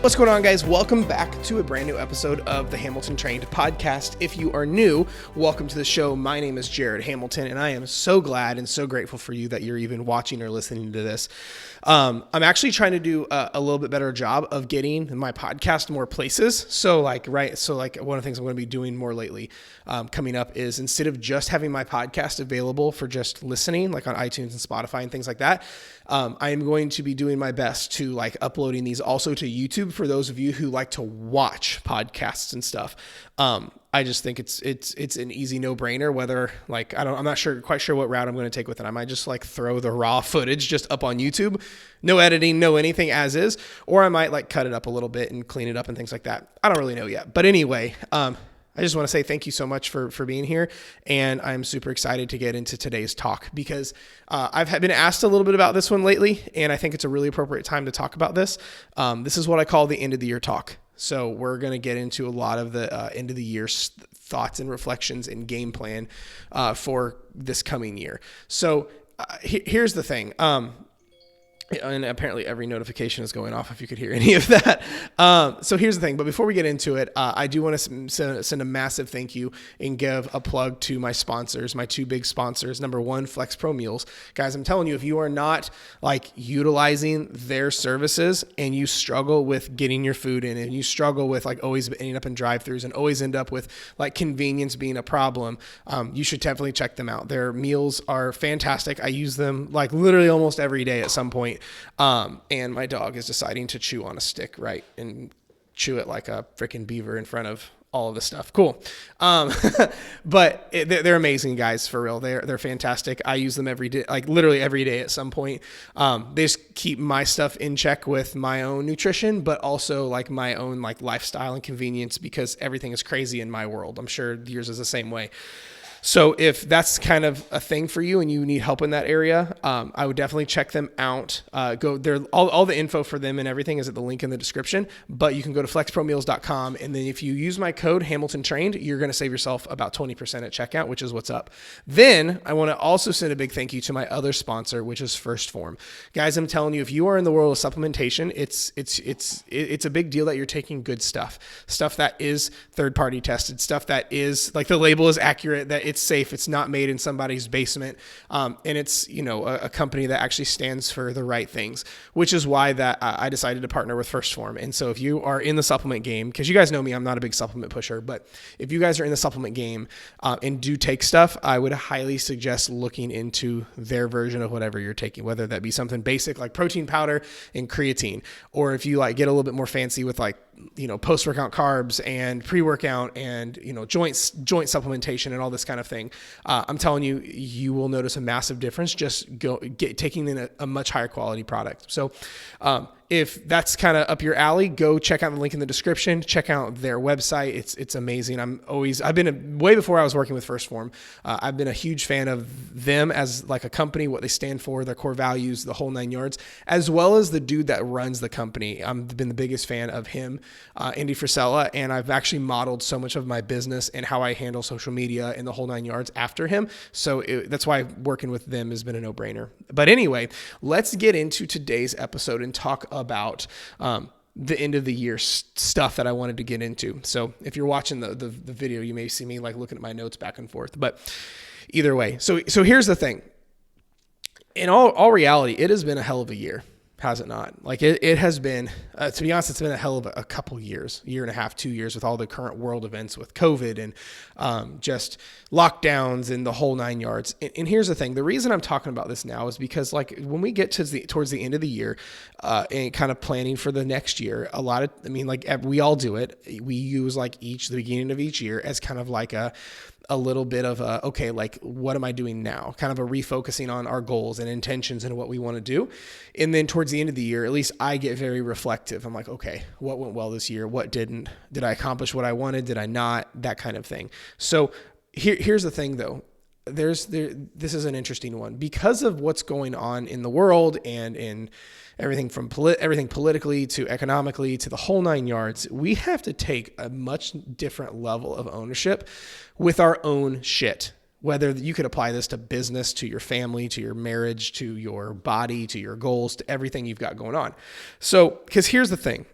What's going on, guys? Welcome back to a brand new episode of the Hamilton Trained podcast. If you are new, welcome to the show. My name is Jared Hamilton, and I am so glad and so grateful for you that you're even watching or listening to this. I'm actually trying to do a little bit better job of getting my podcast more places. So one of the things I'm going to be doing more lately coming up is instead of just having my podcast available for just listening, like on iTunes and Spotify and things like that, I am going to be doing my best to uploading these also to YouTube for those of you who like to watch podcasts and stuff. I just think it's an easy no-brainer, whether I'm not quite sure what route I'm going to take with it. I might just throw the raw footage just up on YouTube, no editing, no anything as is, or I might cut it up a little bit and clean it up and things like that. I don't really know yet. But anyway, I just want to say thank you so much for being here. And I'm super excited to get into today's talk because I've been asked a little bit about this one lately, and I think it's a really appropriate time to talk about this. This is what I call the end of the year talk. So we're going to get into a lot of the end of the year thoughts and reflections and game plan for this coming year. So here's the thing. And apparently every notification is going off if you could hear any of that. So here's the thing. But before we get into it, I do want to send a massive thank you and give a plug to my sponsors, my two big sponsors. Number one, Flex Pro Meals. Guys, I'm telling you, if you are not utilizing their services and you struggle with getting your food in and you struggle with always ending up in drive-thrus and always end up with convenience being a problem, you should definitely check them out. Their meals are fantastic. I use them literally almost every day at some point. And my dog is deciding to chew on a stick, right? And chew it like a freaking beaver in front of all of this stuff. Cool. But they're amazing, guys, for real. They're fantastic. I use them every day, literally every day at some point. They just keep my stuff in check with my own nutrition, but also my own lifestyle and convenience because everything is crazy in my world. I'm sure yours is the same way. So if that's kind of a thing for you and you need help in that area, I would definitely check them out. Go there. All the info for them and everything is at the link in the description, but you can go to flexpromeals.com. And then if you use my code Hamilton Trained, you're going to save yourself about 20% at checkout, which is what's up. Then I want to also send a big thank you to my other sponsor, which is First Form. Guys, I'm telling you, if you are in the world of supplementation, it's a big deal that you're taking good stuff that is third-party tested, stuff that is the label is accurate, that it's safe. It's not made in somebody's basement. And it's, a company that actually stands for the right things, which is why that I decided to partner with First Form. And so if you are in the supplement game, because you guys know me, I'm not a big supplement pusher, but if you guys are in the supplement game and do take stuff, I would highly suggest looking into their version of whatever you're taking, whether that be something basic like protein powder and creatine, or if you get a little bit more fancy with post-workout carbs and pre-workout and, joint supplementation and all this kind of thing. I'm telling you, you will notice a massive difference just taking in a much higher quality product. So, if that's kind of up your alley, go check out the link in the description. Check out their website. It's amazing. Way before I was working with First Form, I've been a huge fan of them as a company, what they stand for, their core values, the whole 9 yards, as well as the dude that runs the company. I've been the biggest fan of him, Andy Frisella, and I've actually modeled so much of my business and how I handle social media and the whole 9 yards after him. So that's why working with them has been a no-brainer. But anyway, let's get into today's episode and talk about the end of the year stuff that I wanted to get into. So if you're watching the video, you may see me looking at my notes back and forth, but either way. So here's the thing. In all reality, it has been a hell of a year. Has it not? It has been, to be honest, it's been a hell of a couple years, year and a half, 2 years with all the current world events with COVID and just lockdowns and the whole 9 yards. And here's the thing. The reason I'm talking about this now is because when we get towards the end of the year and kind of planning for the next year, we all do it. We use the beginning of each year as kind of a little bit of what am I doing now? Kind of a refocusing on our goals and intentions and what we want to do. And then towards the end of the year, at least I get very reflective. I'm okay, what went well this year? What didn't? Did I accomplish what I wanted? Did I not? That kind of thing. So here's the thing though. This is an interesting one because of what's going on in the world and in everything from everything politically to economically to the whole 9 yards. We have to take a much different level of ownership with our own shit. Whether you could apply this to business, to your family, to your marriage, to your body, to your goals, to everything you've got going on. So, because here's the thing.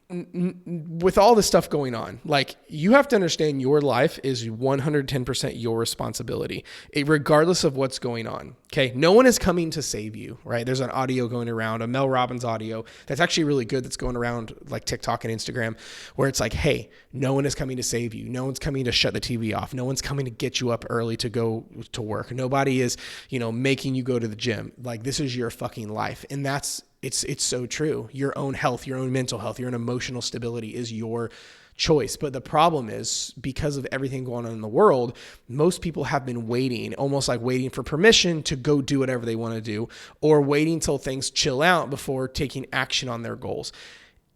with all this stuff going on, like, you have to understand your life is 110% your responsibility, regardless of what's going on. Okay. No one is coming to save you, right? There's an audio going around, a Mel Robbins audio that's actually really good, that's going around like TikTok and Instagram, where it's like, hey, no one is coming to save you. No one's coming to shut the TV off. No one's coming to get you up early to go to work. Nobody is, making you go to the gym. Like, this is your fucking life. And it's so true. Your own health, your own mental health, your own emotional stability is your choice. But the problem is, because of everything going on in the world, most people have been waiting, almost like waiting for permission to go do whatever they want to do, or waiting till things chill out before taking action on their goals.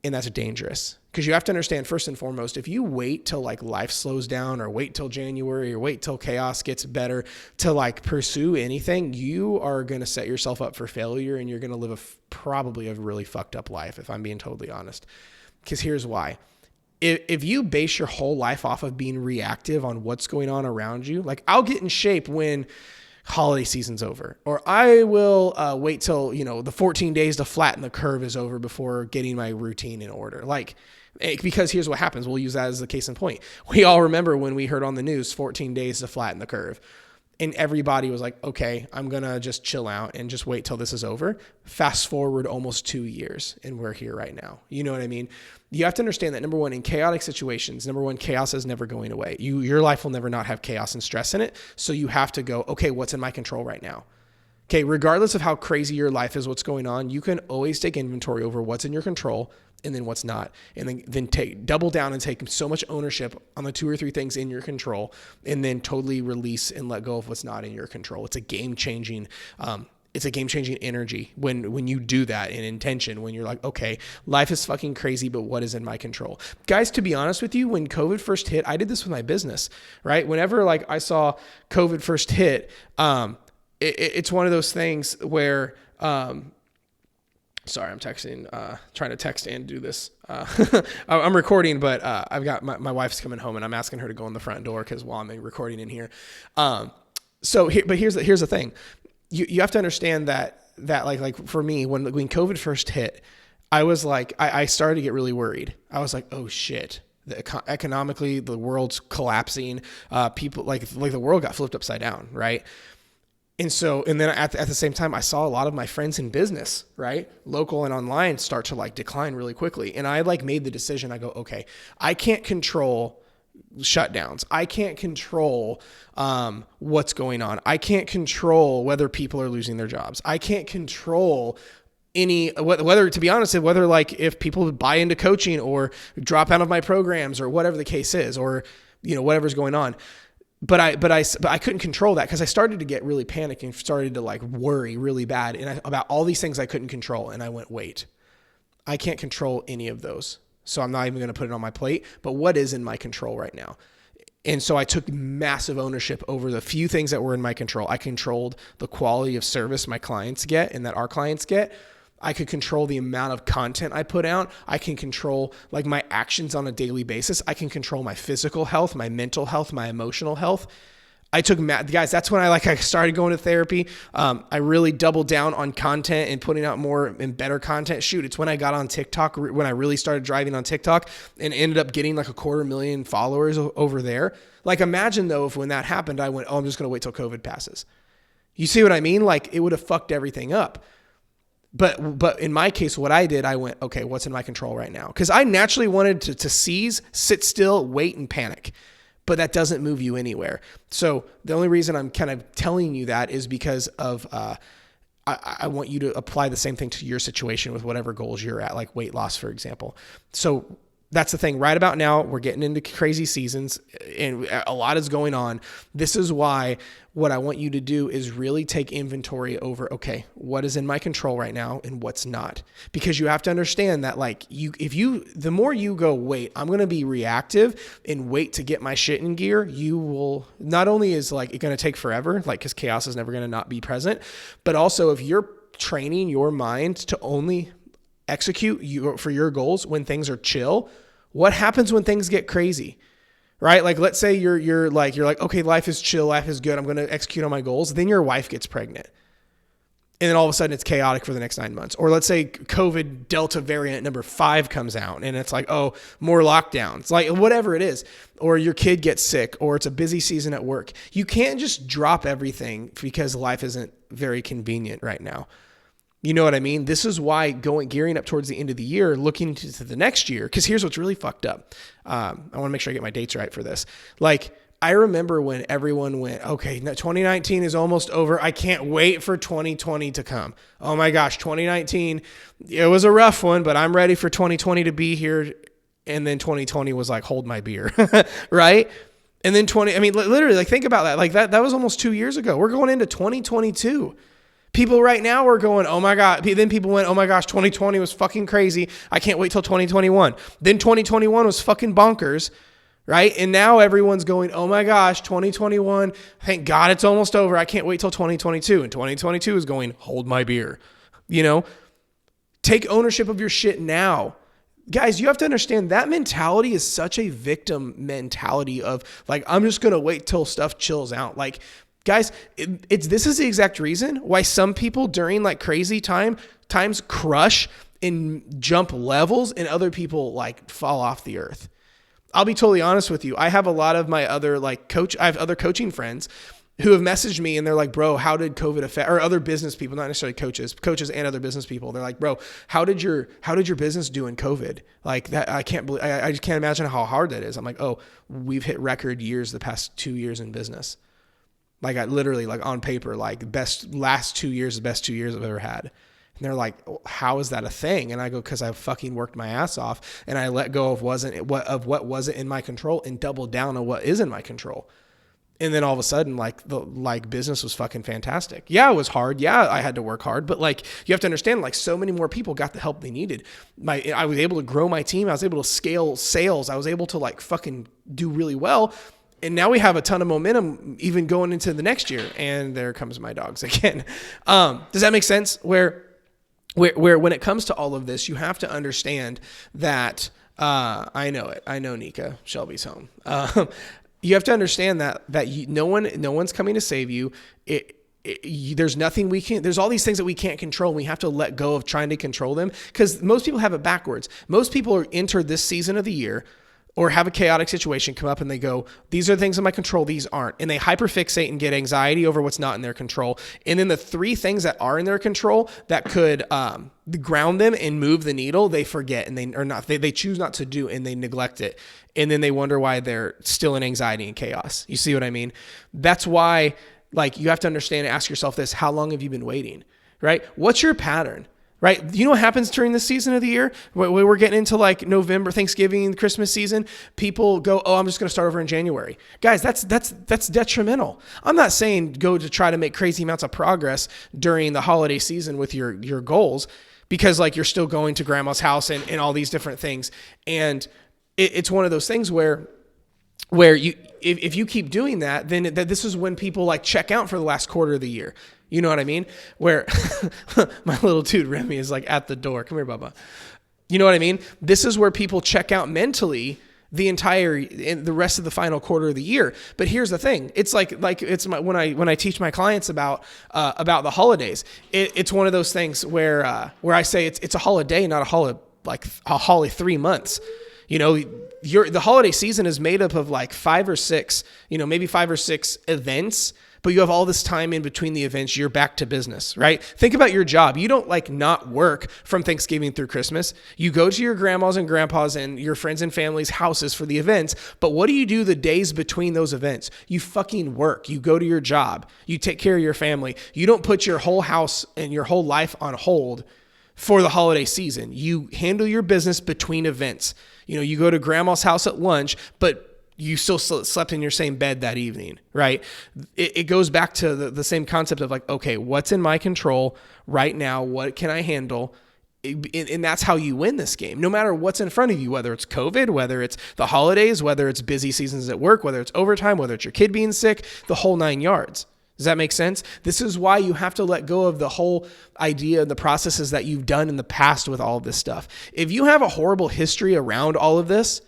And that's dangerous, because you have to understand, first and foremost, if you wait till like life slows down, or wait till January, or wait till chaos gets better to like pursue anything, you are going to set yourself up for failure, and you're going to live probably a really fucked up life, if I'm being totally honest. Because here's why. If you base your whole life off of being reactive on what's going on around you, like, I'll get in shape when holiday season's over, or I will wait till, the 14 days to flatten the curve is over before getting my routine in order. Like, because here's what happens. We'll use that as the case in point. We all remember when we heard on the news 14 days to flatten the curve. And everybody was like, okay, I'm going to just chill out and just wait till this is over. Fast forward almost 2 years, and we're here right now. You know what I mean? You have to understand that, number one, in chaotic situations, chaos is never going away. Your life will never not have chaos and stress in it. So you have to go, okay, what's in my control right now? Okay, regardless of how crazy your life is, what's going on, you can always take inventory over what's in your control and then what's not. And then double down and take so much ownership on the 2 or 3 things in your control, and then totally release and let go of what's not in your control. It's a game-changing energy when you do that in intention, when you're like, okay, life is fucking crazy, but what is in my control? Guys, to be honest with you, when COVID first hit, I did this with my business, right? Whenever like I saw COVID first hit, it's one of those things where, sorry, I'm texting, trying to text and do this. I'm recording, but I've got my wife's coming home, and I'm asking her to go in the front door while I'm recording in here. But here's the thing. You have to understand that like for me, when COVID first hit, I was like, I started to get really worried. I was like, oh shit. Economically, the world's collapsing. People like the world got flipped upside down, right? And then at the same time, I saw a lot of my friends in business, right, local and online, start to like decline really quickly. And I like made the decision. I go, okay, I can't control shutdowns. I can't control what's going on. I can't control whether people are losing their jobs. I can't control whether, to be honest, whether like if people buy into coaching or drop out of my programs or whatever the case is, or whatever's going on. But I couldn't control that, because I started to get really panicked and started to like worry really bad about all these things I couldn't control. And I went, wait, I can't control any of those. So I'm not even going to put it on my plate, but what is in my control right now? And so I took massive ownership over the few things that were in my control. I controlled the quality of service my clients get and that our clients get. I could control the amount of content I put out. I can control like my actions on a daily basis. I can control my physical health, my mental health, my emotional health. Guys, that's when I started going to therapy. I really doubled down on content and putting out more and better content. Shoot, it's when I got on TikTok, when I really started driving on TikTok and ended up getting like 250,000 followers over there. Like, imagine though, if when that happened, I went, oh, I'm just going to wait till COVID passes. You see what I mean? Like, it would have fucked everything up. But in my case, what I did, I went, okay, what's in my control right now? Because I naturally wanted to seize, sit still, wait, and panic. But that doesn't move you anywhere. So the only reason I'm kind of telling you that is because of I want you to apply the same thing to your situation with whatever goals you're at, like weight loss, for example. So that's the thing. Right about now, we're getting into crazy seasons and a lot is going on. This is why what I want you to do is really take inventory over, okay, what is in my control right now and what's not? Because you have to understand that the more you go, wait, I'm going to be reactive and wait to get my shit in gear, you will, not only is like it going to take forever, like, because chaos is never going to not be present, but also if you're training your mind to only execute for your goals when things are chill, what happens when things get crazy, right? Like, let's say you're like, okay, life is chill, life is good, I'm going to execute on my goals. Then your wife gets pregnant. and then all of a sudden it's chaotic for the next 9 months. Or let's say COVID Delta variant number 5 comes out and it's like, oh, more lockdowns, like whatever it is, or your kid gets sick, or it's a busy season at work. You can't just drop everything because life isn't very convenient right now. You know what I mean? This is why gearing up towards the end of the year, looking into the next year, because here's what's really fucked up. I want to make sure I get my dates right for this. Like, I remember when everyone went, okay, 2019 is almost over. I can't wait for 2020 to come. Oh my gosh, 2019, it was a rough one, but I'm ready for 2020 to be here. And then 2020 was like, hold my beer, right? And then literally, like, think about that. Like that was almost 2 years ago. We're going into 2022. People right now are going, oh my God. Then people went, oh my gosh, 2020 was fucking crazy. I can't wait till 2021. Then 2021 was fucking bonkers. Right? And now everyone's going, oh my gosh, 2021, thank God it's almost over. I can't wait till 2022. And 2022 is going, hold my beer. You know, take ownership of your shit now. Guys, you have to understand that mentality is such a victim mentality of like, I'm just going to wait till stuff chills out. Like, guys, this is the exact reason why some people during like crazy times crush and jump levels and other people like fall off the earth. I'll be totally honest with you. I have a lot of my other I have other coaching friends who have messaged me and they're like, bro, how did COVID affect, or other business people, not necessarily coaches and other business people. They're like, bro, how did your business do in COVID? Like that, I can't believe, I just can't imagine how hard that is. I'm like, oh, we've hit record years the past 2 years in business. Like I literally, like on paper, like last 2 years, the best 2 years I've ever had. And they're like, how is that a thing? And I go, because I fucking worked my ass off and I let go of what wasn't in my control and doubled down on what is in my control. And then all of a sudden, like business was fucking fantastic. Yeah, it was hard. Yeah, I had to work hard, but like you have to understand, like so many more people got the help they needed. I was able to grow my team. I was able to scale sales. I was able to like fucking do really well. And now we have a ton of momentum even going into the next year. And there comes my dogs again. Does that make sense? Where when it comes to all of this, you have to understand that I know it. I know Nika. Shelby's home. You have to understand that no one's coming to save you. There's nothing we can. There's all these things that we can't control. We have to let go of trying to control them because most people have it backwards. Most people enter this season of the year or have a chaotic situation come up and they go, these are the things in my control, these aren't. And they hyperfixate and get anxiety over what's not in their control. And then the 3 things that are in their control that could ground them and move the needle, they forget and they choose not to do and they neglect it. And then they wonder why they're still in anxiety and chaos. You see what I mean? That's why, like, you have to understand and ask yourself this, how long have you been waiting, right? What's your pattern? Right? You know what happens during this season of the year? When we're getting into like November, Thanksgiving, Christmas season, people go, oh, I'm just going to start over in January. Guys, that's detrimental. I'm not saying go to try to make crazy amounts of progress during the holiday season with your goals because like you're still going to grandma's house and all these different things. And it's one of those things where you, if you keep doing that, then this is when people like check out for the last quarter of the year. You know what I mean? Where my little dude Remy is like at the door. Come here, Bubba. You know what I mean? This is where people check out mentally the rest of the final quarter of the year. But here's the thing: it's like it's when I teach my clients about the holidays. It's one of those things where I say it's a holiday, not a holiday 3 months. You know, the holiday season is made up of like 5 or 6, maybe 5 or 6 events. But you have all this time in between the events, you're back to business, right? Think about your job. You don't like not work from Thanksgiving through Christmas. You go to your grandma's and grandpa's and your friends and family's houses for the events. But what do you do the days between those events? You fucking work. You go to your job. You take care of your family. You don't put your whole house and your whole life on hold for the holiday season. You handle your business between events. You go to grandma's house at lunch, but you still slept in your same bed that evening, right? It goes back to the same concept of like, okay, what's in my control right now? What can I handle? And that's how you win this game, no matter what's in front of you, whether it's COVID, whether it's the holidays, whether it's busy seasons at work, whether it's overtime, whether it's your kid being sick, the whole 9 yards. Does that make sense? This is why you have to let go of the whole idea and the processes that you've done in the past with all of this stuff. If you have a horrible history around all of this,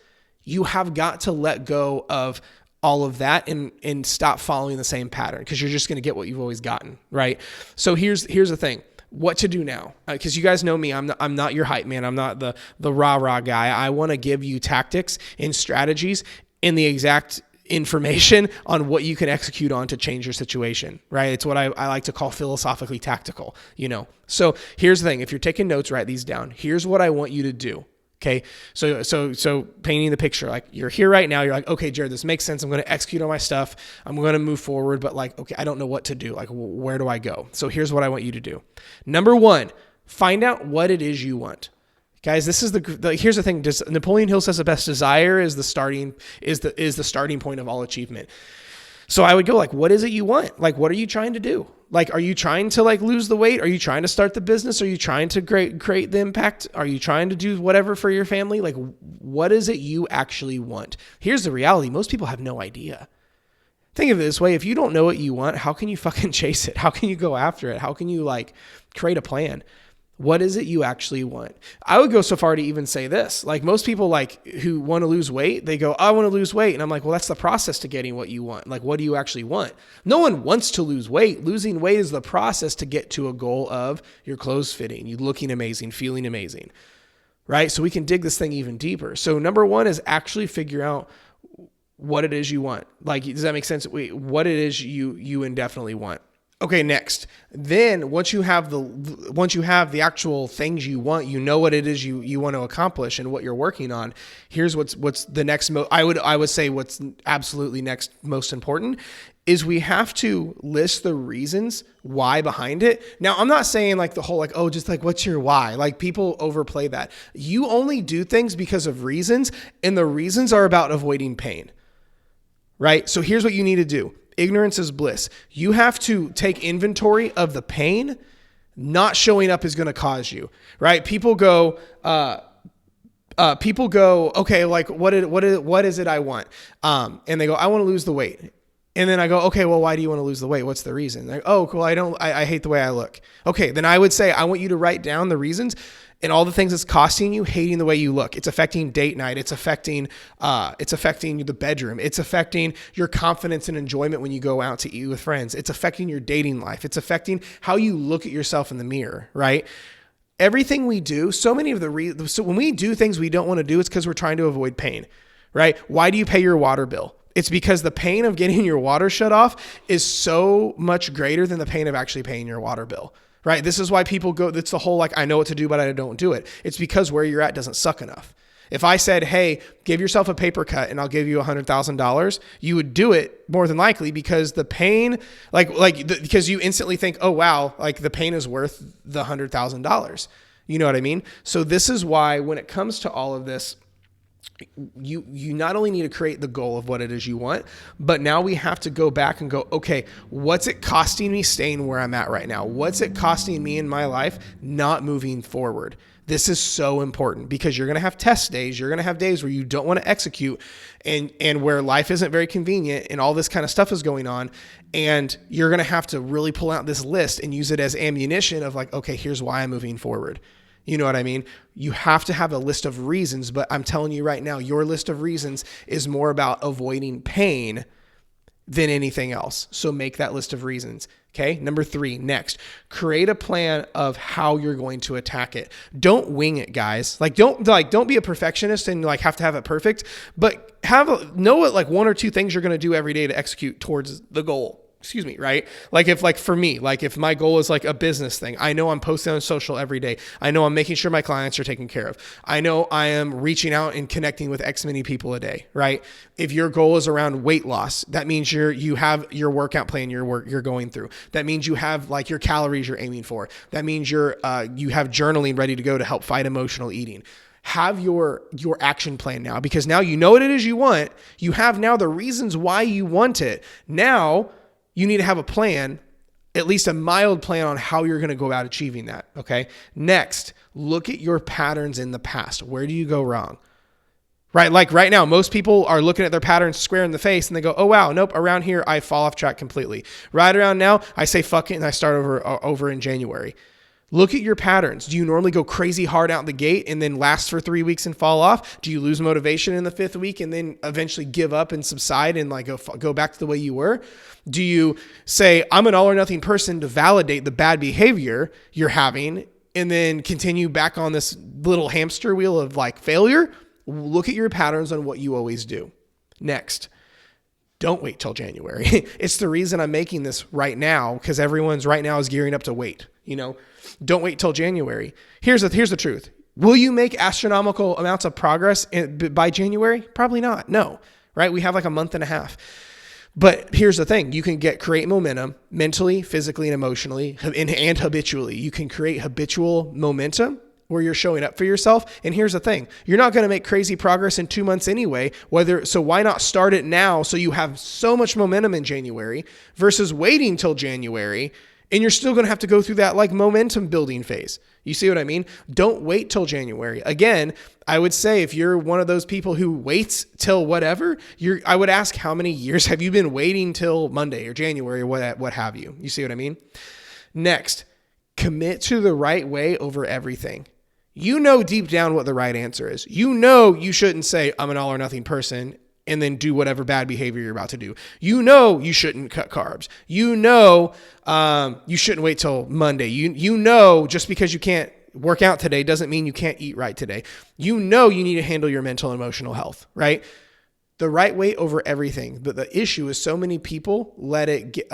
you have got to let go of all of that and stop following the same pattern, because you're just going to get what you've always gotten, right? So here's the thing. What to do now? Because you guys know me, I'm not your hype man. I'm not the rah-rah guy. I want to give you tactics and strategies and the exact information on what you can execute on to change your situation, right? It's what I like to call philosophically tactical, So here's the thing. If you're taking notes, write these down. Here's what I want you to do. Okay. So painting the picture, like you're here right now, you're like, okay, Jared, this makes sense. I'm going to execute on my stuff. I'm going to move forward, but like, okay, I don't know what to do. Like, where do I go? So here's what I want you to do. Number one, find out what it is you want. Guys, this is here's the thing. Napoleon Hill says the best desire is the starting point of all achievement. So I would go like, what is it you want? Like, what are you trying to do? Like, are you trying to like lose the weight? Are you trying to start the business? Are you trying to create the impact? Are you trying to do whatever for your family? Like, what is it you actually want? Here's the reality. Most people have no idea. Think of it this way. If you don't know what you want, how can you fucking chase it? How can you go after it? How can you like create a plan? What is it you actually want? I would go so far to even say this. Like most people like who want to lose weight, they go, I want to lose weight. And I'm like, well, that's the process to getting what you want. Like, what do you actually want? No one wants to lose weight. Losing weight is the process to get to a goal of your clothes fitting, you looking amazing, feeling amazing, right? So we can dig this thing even deeper. So number one is actually figure out what it is you want. Like, does that make sense? What it is you indefinitely want. Okay, next. Then once you have the actual things you want, you know what it is you want to accomplish and what you're working on. Here's what's the next I would say what's absolutely next most important is we have to list the reasons why behind it. Now, I'm not saying like the whole like, oh, just like what's your why? Like people overplay that. You only do things because of reasons, and the reasons are about avoiding pain. Right? So here's what you need to do. Ignorance is bliss. You have to take inventory of the pain not showing up is going to cause you, right? People go, okay, like what is it I want? And they go, I want to lose the weight. And then I go, okay, well, why do you want to lose the weight? What's the reason? They're like, oh, cool. I hate the way I look. Okay. Then I would say, I want you to write down the reasons and all the things it's costing you hating the way you look. It's affecting date night. It's affecting the bedroom. It's affecting your confidence and enjoyment when you go out to eat with friends. It's affecting your dating life. It's affecting how you look at yourself in the mirror, right? Everything we do, so when we do things we don't want to do, it's because we're trying to avoid pain, right? Why do you pay your water bill? It's because the pain of getting your water shut off is so much greater than the pain of actually paying your water bill. Right? This is why people go, it's the whole like, I know what to do, but I don't do it. It's because where you're at doesn't suck enough. If I said, hey, give yourself a paper cut and I'll give you $100,000, you would do it more than likely because the pain, because you instantly think, oh, wow, like the pain is worth the $100,000. You know what I mean? So this is why when it comes to all of this, you not only need to create the goal of what it is you want, but now we have to go back and go, okay, what's it costing me staying where I'm at right now? What's it costing me in my life not moving forward? This is so important because you're going to have test days. You're going to have days where you don't want to execute and where life isn't very convenient and all this kind of stuff is going on. And you're going to have to really pull out this list and use it as ammunition of like, okay, here's why I'm moving forward. You know what I mean? You have to have a list of reasons, but I'm telling you right now, your list of reasons is more about avoiding pain than anything else. So make that list of reasons. Okay. Number 3, next, create a plan of how you're going to attack it. Don't wing it, guys. Don't be a perfectionist and like have to have it perfect, but know what like 1 or 2 things you're going to do every day to execute towards the goal. Excuse me, right? Like for me, if my goal is like a business thing, I know I'm posting on social every day. I know I'm making sure my clients are taken care of. I know I am reaching out and connecting with X many people a day, right? If your goal is around weight loss, that means you have your workout plan you're going through. That means you have like your calories you're aiming for. That means you have journaling ready to go to help fight emotional eating. Have your action plan now, because now you know what it is you want. You have now the reasons why you want it. Now you need to have a plan, at least a mild plan on how you're going to go about achieving that. Okay. Next, look at your patterns in the past. Where do you go wrong? Right? Like right now, most people are looking at their patterns square in the face and they go, oh, wow, nope, around here, I fall off track completely. Right around now, I say fuck it and I start over in January. Look at your patterns. Do you normally go crazy hard out the gate and then last for 3 weeks and fall off? Do you lose motivation in the 5th week and then eventually give up and subside and like go back to the way you were? Do you say, I'm an all or nothing person to validate the bad behavior you're having and then continue back on this little hamster wheel of like failure? Look at your patterns on what you always do. Next. Don't wait till January. It's the reason I'm making this right now, because everyone's right now is gearing up to wait. Don't wait till January. Here's the truth. Will you make astronomical amounts of progress by January? Probably not. No, right? We have like a month and a half. But here's the thing. You can create momentum mentally, physically, and emotionally, and habitually. You can create habitual momentum where you're showing up for yourself. And here's the thing. You're not going to make crazy progress in 2 months anyway. So why not start it now so you have so much momentum in January versus waiting till January, and you're still going to have to go through that like momentum building phase. You see what I mean? Don't wait till January. Again, I would say if you're one of those people who waits till whatever, I would ask, how many years have you been waiting till Monday or January or what have you? You see what I mean? Next, commit to the right way over everything. You know deep down what the right answer is. You know you shouldn't say, I'm an all or nothing person, and then do whatever bad behavior you're about to do. You know you shouldn't cut carbs. You know you shouldn't wait till Monday. You know just because you can't work out today doesn't mean you can't eat right today. You know you need to handle your mental and emotional health, right? The right way over everything. But the issue is so many people let it get,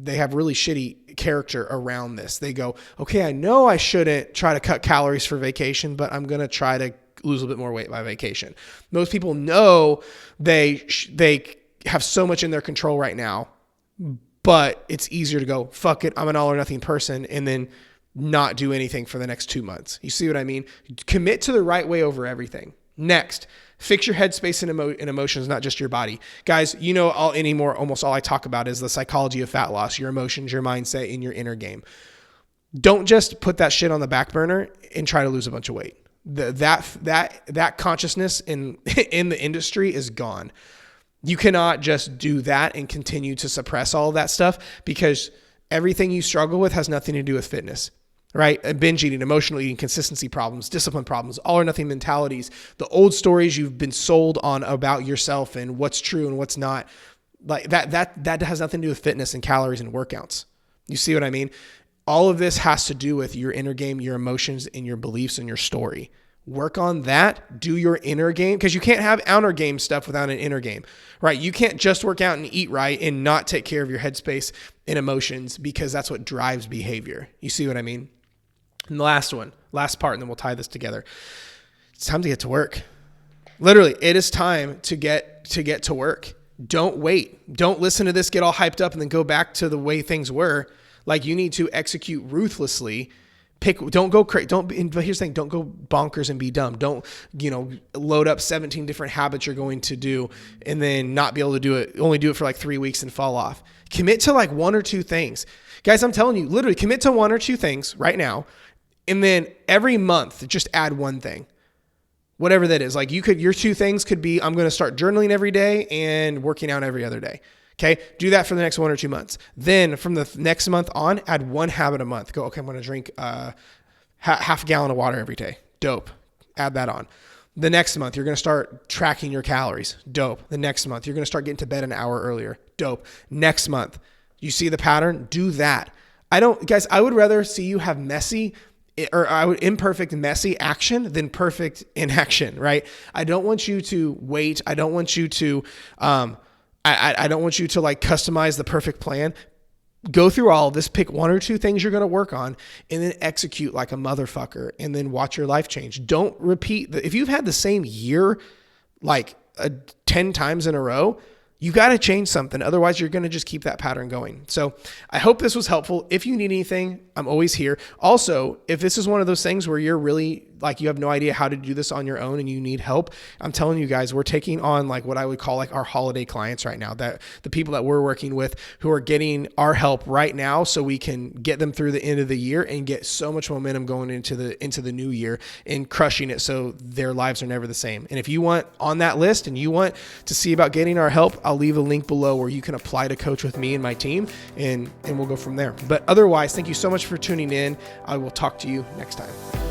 they have really shitty character around this. They go, okay, I know I shouldn't try to cut calories for vacation, but I'm going to try to lose a bit more weight by vacation. Most people know they have so much in their control right now, but it's easier to go, fuck it, I'm an all or nothing person, and then not do anything for the next 2 months. You see what I mean? Commit to the right way over everything. Next, fix your headspace and emotions, not just your body. Guys, almost all I talk about is the psychology of fat loss, your emotions, your mindset, and your inner game. Don't just put that shit on the back burner and try to lose a bunch of weight. That consciousness in the industry is gone. You cannot just do that and continue to suppress all of that stuff, because everything you struggle with has nothing to do with fitness. Right? Binge eating, emotional eating, consistency problems, discipline problems, all or nothing mentalities, the old stories you've been sold on about yourself and what's true and what's not. Like that has nothing to do with fitness and calories and workouts. You see what I mean? All of this has to do with your inner game, your emotions, and your beliefs and your story. Work on that. Do your inner game, because you can't have outer game stuff without an inner game, right? You can't just work out and eat right and not take care of your headspace and emotions, because that's what drives behavior. You see what I mean? And the last part, and then we'll tie this together. It's time to get to work. Literally, it is time to get to work. Don't wait. Don't listen to this, get all hyped up, and then go back to the way things were. Like, you need to execute ruthlessly. Don't go crazy. But here's the thing, don't go bonkers and be dumb. Don't, load up 17 different habits you're going to do and then not be able to do it, only do it for like 3 weeks and fall off. Commit to like 1 or 2 things. Guys, I'm telling you, literally commit to 1 or 2 things right now. And then every month, just add 1 thing, whatever that is. Like your 2 things could be, I'm going to start journaling every day and working out every other day. Okay. Do that for the next 1 or 2 months. Then from the next month on, add 1 habit a month. Go, okay, I'm going to drink half a gallon of water every day. Dope. Add that on. The next month, you're going to start tracking your calories. Dope. The next month, you're going to start getting to bed an hour earlier. Dope. Next month, you see the pattern? Do that. I would rather see you have imperfect, messy action than perfect inaction, right? I don't want you to wait. I don't want you to, I don't want you to like customize the perfect plan. Go through all of this, pick 1 or 2 things you're going to work on, and then execute like a motherfucker, and then watch your life change. Don't repeat. If you've had the same year like 10 times in a row, you got to change something. Otherwise, you're going to just keep that pattern going. So I hope this was helpful. If you need anything, I'm always here. Also, if this is one of those things where you're really like you have no idea how to do this on your own and you need help, I'm telling you guys, we're taking on like what I would call like our holiday clients right now, that the people that we're working with who are getting our help right now so we can get them through the end of the year and get so much momentum going into the new year and crushing it so their lives are never the same. And if you want on that list and you want to see about getting our help, I'll leave a link below where you can apply to coach with me and my team, and we'll go from there. But otherwise, thank you so much for tuning in. I will talk to you next time.